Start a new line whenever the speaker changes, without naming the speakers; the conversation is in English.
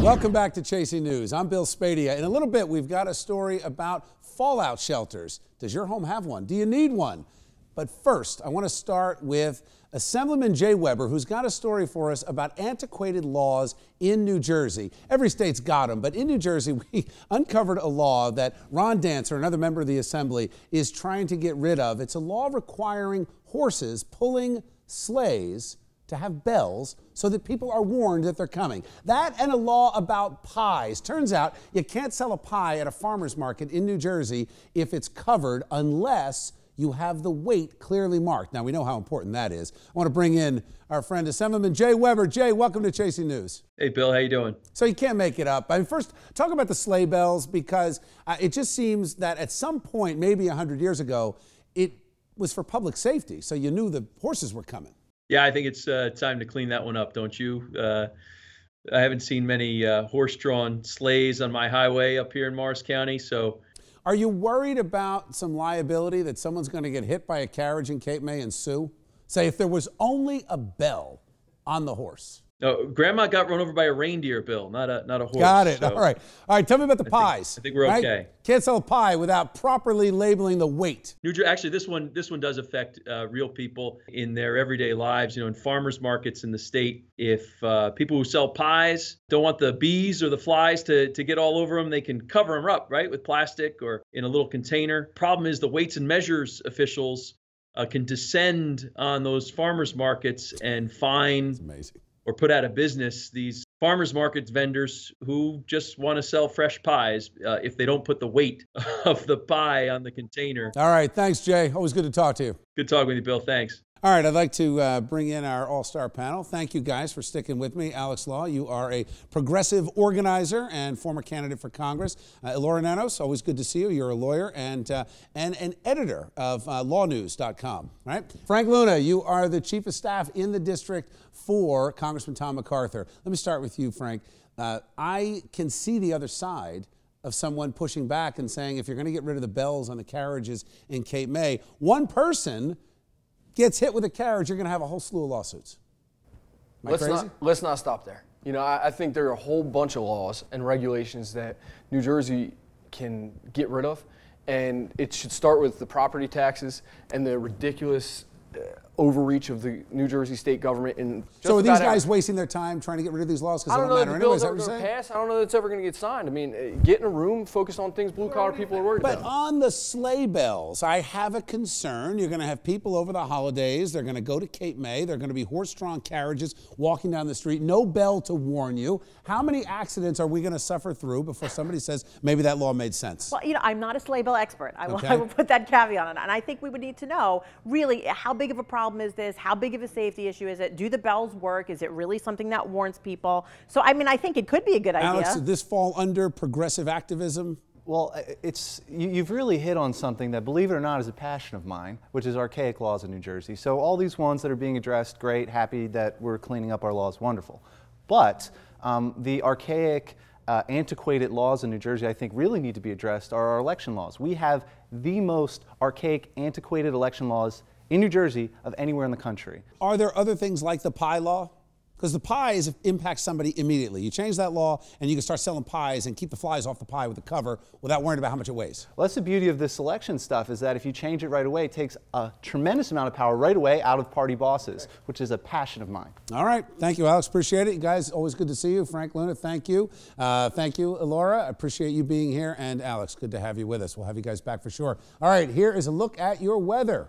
Welcome back to Chasing News. I'm Bill Spadia. In a little bit, we've got a story about fallout shelters. Does your home have one? Do you need one? But first, I want to start with Assemblyman Jay Weber, who's got a story for us about antiquated laws in New Jersey. Every state's got them, but in New Jersey, we uncovered a law that Ron Dancer, another member of the Assembly, is trying to get rid of. It's a law requiring horses pulling sleighs to have bells so that people are warned that they're coming. That and a law about pies. Turns out you can't sell a pie at a farmer's market in New Jersey if it's covered unless you have the weight clearly marked. Now, we know how important that is. I want to bring in our friend Assemblyman Jay Weber. Jay, welcome to Chasing News.
Hey, Bill, how you doing?
So you can't make it up. I mean, first, talk about the sleigh bells, because it just seems that at some point, maybe 100 years ago, it was for public safety, so you knew the horses were coming.
Yeah, I think it's time to clean that one up, don't you? I haven't seen many horse-drawn sleighs on my highway up here in Morris County, so...
Are you worried about some liability that someone's going to get hit by a carriage in Cape May and sue? Say, if there was only a bell on the horse.
No, Grandma got run over by a reindeer, Bill, not a horse.
Got it.
So
All right. Tell me about the pies.
I think we're okay.
Can't sell a pie without properly labeling the weight.
Actually, this one does affect real people in their everyday lives. You know, in farmers markets in the state, if people who sell pies don't want the bees or the flies to get all over them, they can cover them up, right, with plastic or in a little container. Problem is, the weights and measures officials can descend on those farmers markets and fine or put out of business these farmers market vendors who just want to sell fresh pies if they don't put the weight of the pie on the container.
All right. Thanks, Jay. Always good to talk to you.
Good talking with you, Bill. Thanks.
All right, I'd like to bring in our all-star panel. Thank you guys for sticking with me. Alex Law, you are a progressive organizer and former candidate for Congress. Elora Nanos, always good to see you. You're a lawyer and an editor of lawnews.com, right? Frank Luna, you are the chief of staff in the district for Congressman Tom MacArthur. Let me start with you, Frank. I can see the other side of someone pushing back and saying, if you're going to get rid of the bells on the carriages in Cape May, one person gets hit with a carriage, you're going to have a whole slew of lawsuits. Am I crazy?
Let's not stop there. You know, I think there are a whole bunch of laws and regulations that New Jersey can get rid of, and it should start with the property taxes and the ridiculous overreach of the New Jersey state government. And
so are these guys wasting their time trying to get rid of these laws because they don't matter anyway? Is that what you're saying?
I don't know that it's ever going to get signed. I mean, get in a room, focus on things blue-collar people are worried about.
But on the sleigh bells, I have a concern. You're going to have people over the holidays. They're going to go to Cape May. They're going to be horse-drawn carriages walking down the street. No bell to warn you. How many accidents are we going to suffer through before somebody says maybe that law made sense?
Well, you know, I'm not a sleigh bell expert. I will put that caveat on it. And I think we would need to know, really, how big of a problem is this? How big of a safety issue is it? Do the bells work? Is it really something that warns people? So, I mean, I think it could be a good idea.
Alex, did this fall under progressive activism?
Well, you've really hit on something that, believe it or not, is a passion of mine, which is archaic laws in New Jersey. So all these ones that are being addressed, great, happy that we're cleaning up our laws, wonderful. But the archaic, antiquated laws in New Jersey, I think, really need to be addressed are our election laws. We have the most archaic, antiquated election laws in New Jersey of anywhere in the country.
Are there other things like the pie law? Because the pies impact somebody immediately. You change that law and you can start selling pies and keep the flies off the pie with the cover without worrying about how much it weighs.
Well, that's the beauty of this election stuff, is that if you change it right away, it takes a tremendous amount of power right away out of party bosses, which is a passion of mine.
All right. Thank you, Alex. Appreciate it. You guys, always good to see you. Frank Luna, thank you. Thank you, Elora. I appreciate you being here. And Alex, good to have you with us. We'll have you guys back for sure. All right, here is a look at your weather.